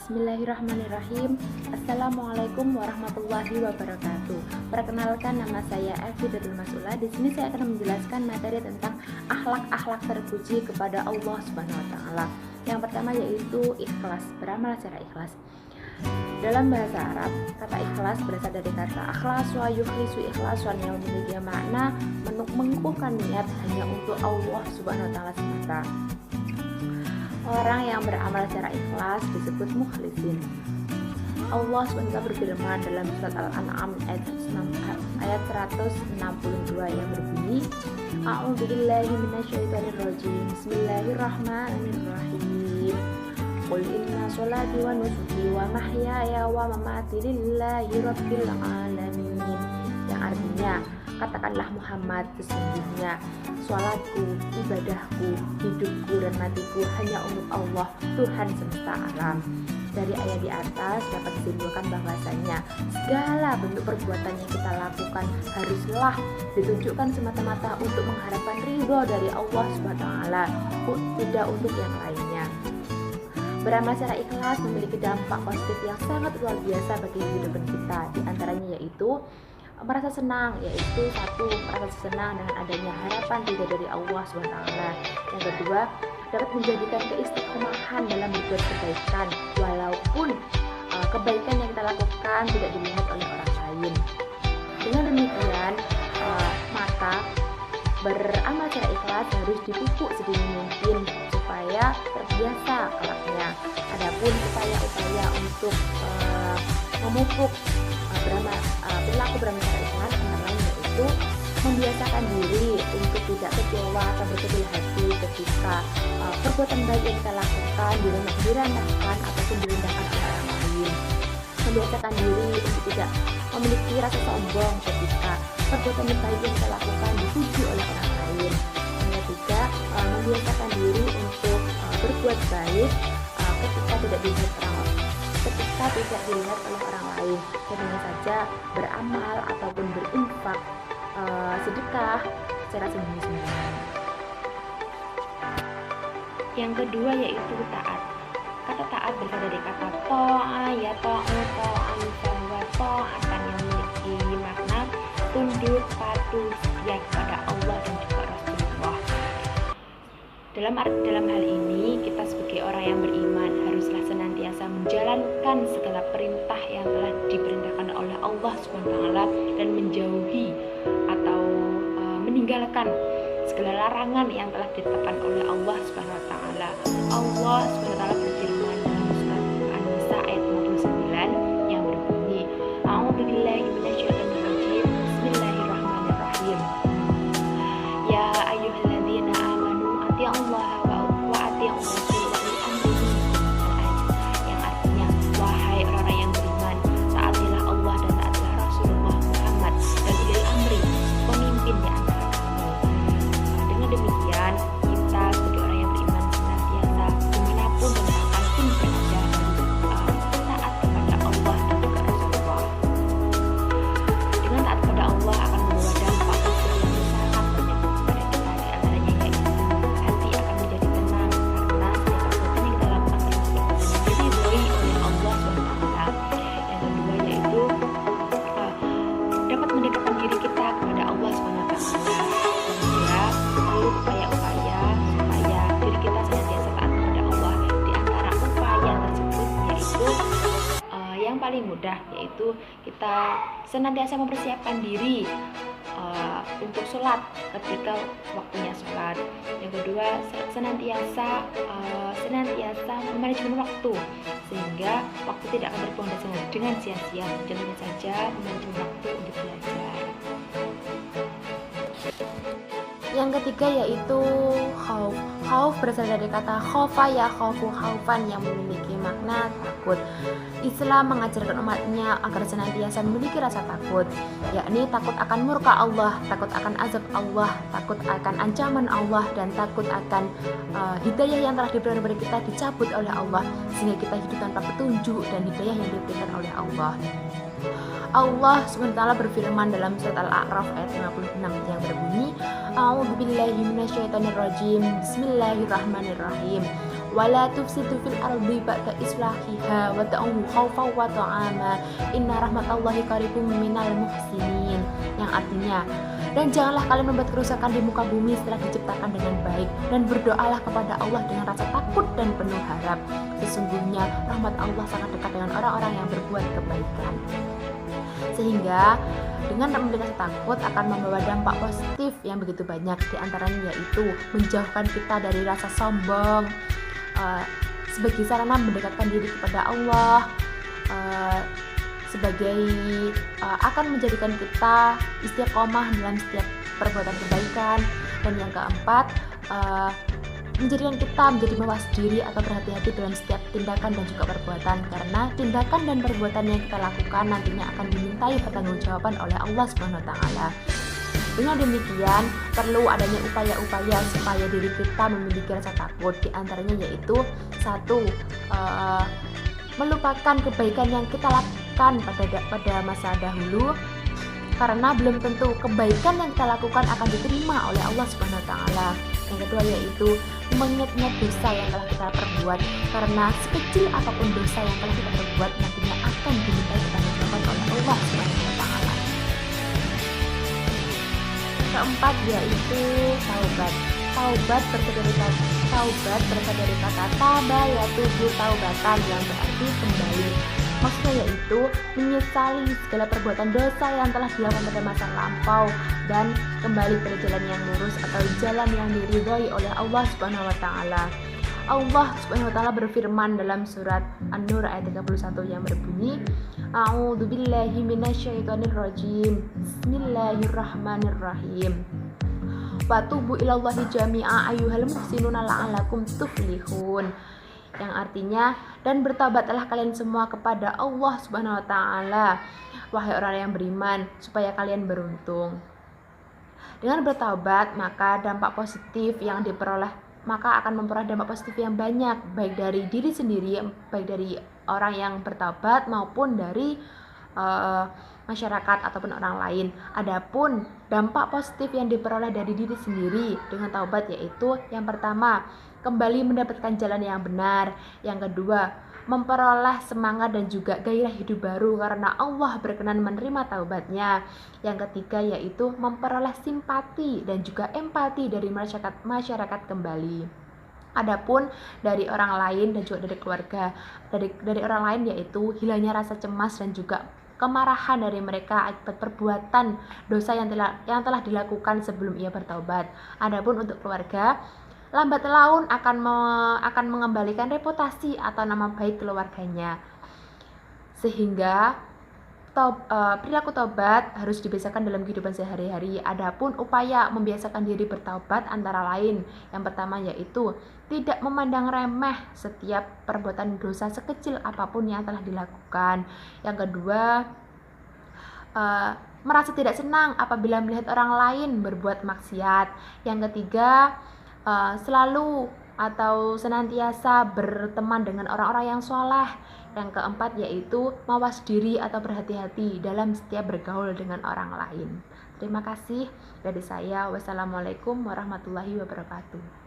Bismillahirrahmanirrahim. Assalamualaikum warahmatullahi wabarakatuh. Perkenalkan, nama saya Evi Datul Masula. Di sini saya akan menjelaskan materi tentang akhlak-akhlak terpuji kepada Allah Subhanahu wa taala. Yang pertama yaitu ikhlas, beramal secara ikhlas. Dalam bahasa Arab, kata ikhlas berasal dari kata akhlas wa yukhlisu ikhlasan yang memiliki makna mengukuhkan niat hanya untuk Allah Subhanahu wa taala semata. Orang yang beramal secara ikhlas disebut mukhlisin. Allah SWT berfirman dalam surat Al-An'am ayat 162 yang berbunyi, A'udzubillahi minasyaitonirrajim. Bismillahirrahmanirrahim. Qul inna sholati wa nusuki wa mahyaya wa mamati lillahi rabbil alamin. Yang artinya, katakanlah Muhammad, sesungguhnya sholatku, ibadahku, hidupku dan matiku hanya untuk Allah, Tuhan semesta alam. Dari ayat di atas dapat disimpulkan bahwasanya segala bentuk perbuatan yang kita lakukan haruslah ditunjukkan semata-mata untuk mengharapkan ridho dari Allah SWT, tidak untuk yang lainnya. Beramal secara ikhlas memiliki dampak positif yang sangat luar biasa bagi kehidupan kita. Di antaranya yaitu merasa senang, yaitu satu, merasa senang dengan adanya harapan ridho dari Allah SWT. Yang kedua, dapat menjadikan keistiqomahan dalam berbuat kebaikan, walaupun kebaikan yang kita lakukan tidak dilihat oleh orang lain. Dengan demikian, maka beramal secara ikhlas harus dipupuk sedini mungkin supaya terbiasa kelaknya. Adapun upaya-upaya untuk memupuk perilaku beramal secara ikhlas antara lain yaitu membiasakan diri untuk tidak kecewa atau berkecil hati ketika perbuatan baik yang kita lakukan direndahkan ataupun direndahkan oleh orang lain. Membiasakan diri untuk tidak memiliki rasa sombong ketika perbuatan baik yang kita lakukan dipuji oleh orang lain. Yang ketiga, membiasakan diri untuk berbuat baik ketika tidak dilihat oleh orang lain. Contohnya saja beramal ataupun berinfak, sedekah secara sembunyi-sembunyi. Yang kedua yaitu taat. Kata taat berasal dari kata to'a, ya to'an, bahwa to'atan yang memiliki makna tunduk, patuh, setia kepada Allah dan juga Rasulullah. Dalam hal ini, kita sebagai orang yang beriman haruslah senantiasa menjalankan segala perintah yang telah diperintahkan oleh Allah SWT dan menjauhi atau meninggalkan segala larangan yang telah ditetapkan oleh Allah SWT. Allah SWT berfirman dalam surat An-Nisa ayat 59 yang berbunyi, A'udzubillahi minasyaitonirrajim. Bismillahirrahmanirrahim. Ya ayyuhalladzina amanu atii'ullaha wa atii'ur rasul wa ulil amri minkum. Yang artinya, wahai orang-orang yang beriman, taatilah Allah dan taatilah Rasulullah Muhammad dan ulil amri, pemimpin di antara kamu. Dengan demikian, kita sebagai orang yang beriman senantiasa dimanapun dan kapanpun berada taat kepada Allah dan juga Rasulullah. Dengan taat kepada Allah akan membawa dampak positif yang sangat banyak kepada kita. Di antaranya yaitu hati akan menjadi tenang karena setiap perbuatan yang kita lakukan termasuk dan diridhoi oleh Allah SWT. Yang kedua yaitu dapat mendekatkan diri kita kepada Allah SWT. Dan perlu upaya-upaya supaya diri kita senantiasa taat kepada Allah. Di antara upaya tersebut yaitu yang paling mudah yaitu kita senantiasa mempersiapkan diri untuk sholat ketika waktunya sholat. Yang kedua, senantiasa memanajemen waktu sehingga waktu tidak akan terbuang dengan sia-sia. Contohnya saja memanajemen waktu untuk belajar. Yang ketiga yaitu khauf. Khauf berasal dari kata khaufa ya khaufu khaufan yang memiliki makna takut. Islam mengajarkan umatnya agar senantiasa memiliki rasa takut, yakni takut akan murka Allah, takut akan azab Allah, takut akan ancaman Allah, dan takut akan hidayah yang telah diberikan kepada kita dicabut oleh Allah sehingga kita hidup tanpa petunjuk dan hidayah yang diberikan oleh Allah. Allah SWT berfirman dalam surat Al-A'raf ayat 56 yang berbunyi, A'udzubillahi minasyaitonirrajim. Bismillahirrahmanirrahim. wala tufsidu fil ardi ba'da islahiha wa ta'uhu khaufan wa ta'ama inna rahmatallahi qaribum minal muhsinin, yang artinya, dan janganlah kalian membuat kerusakan di muka bumi setelah diciptakan dengan baik, dan berdoalah kepada Allah dengan rasa takut dan penuh harap. Sesungguhnya rahmat Allah sangat dekat dengan orang-orang yang berbuat kebaikan. Sehingga dengan memiliki rasa takut akan membawa dampak positif yang begitu banyak, di antaranya yaitu menjauhkan kita dari rasa sombong, sebagai sarana mendekatkan diri kepada Allah, akan menjadikan kita istiqomah dalam setiap perbuatan kebaikan. Dan yang keempat, menjadikan kita menjadi mawas diri atau berhati-hati dalam setiap tindakan dan juga perbuatan, karena tindakan dan perbuatan yang kita lakukan nantinya akan dimintai pertanggungjawaban oleh Allah Subhanahu wa taala. Dengan demikian, perlu adanya upaya-upaya supaya diri kita memiliki rasa takut, di antaranya yaitu satu, melupakan kebaikan yang kita lakukan pada masa dahulu, karena belum tentu kebaikan yang kita lakukan akan diterima oleh Allah Subhanahu wa taala. Yang kedua yaitu mengingat-ingat dosa yang telah kita perbuat, karena sekecil apapun dosa yang telah kita perbuat nantinya akan dimintai pertanggungjawaban oleh Allah Subhanahu wa taala. Keempat yaitu taubat. Taubat berasal dari kata taba, yaitu taubatan, yang berarti kembali. Maksudnya yaitu menyesali segala perbuatan dosa yang telah dilakukan pada masa lampau dan kembali pada jalan yang lurus atau jalan yang diridhai oleh Allah Subhanahu wa taala. Allah Subhanahu wa taala berfirman dalam surat An-Nur ayat 31 yang berbunyi, A'udzubillahi minasyaitonirrajim. Bismillahirrahmanirrahim. Watubu ilallahi jami'a ayyuhal muhsinuna la'alakum tuflihun, yang artinya, dan bertobatlah kalian semua kepada Allah Subhanahu wa taala, wahai orang yang beriman, supaya kalian beruntung. Dengan bertobat, maka akan memperoleh dampak positif yang banyak, baik dari diri sendiri, baik dari orang yang bertobat maupun dari masyarakat ataupun orang lain. Adapun dampak positif yang diperoleh dari diri sendiri dengan taubat yaitu, yang pertama, kembali mendapatkan jalan yang benar. Yang kedua, memperoleh semangat dan juga gairah hidup baru karena Allah berkenan menerima taubatnya. Yang ketiga yaitu memperoleh simpati dan juga empati dari masyarakat kembali. Adapun dari orang lain dan juga dari keluarga, dari orang lain yaitu hilangnya rasa cemas dan juga kemarahan dari mereka akibat perbuatan dosa yang telah dilakukan sebelum ia bertaubat. Adapun untuk keluarga, lambat laun akan mengembalikan reputasi atau nama baik keluarganya. Sehingga perilaku taubat harus dibiasakan dalam kehidupan sehari-hari. Adapun upaya membiasakan diri bertaubat antara lain, yang pertama yaitu tidak memandang remeh setiap perbuatan dosa sekecil apapun yang telah dilakukan. Yang kedua, merasa tidak senang apabila melihat orang lain berbuat maksiat. Yang ketiga, selalu atau senantiasa berteman dengan orang-orang yang soleh. Yang keempat yaitu mawas diri atau berhati-hati dalam setiap bergaul dengan orang lain. Terima kasih dari saya. Wassalamualaikum warahmatullahi wabarakatuh.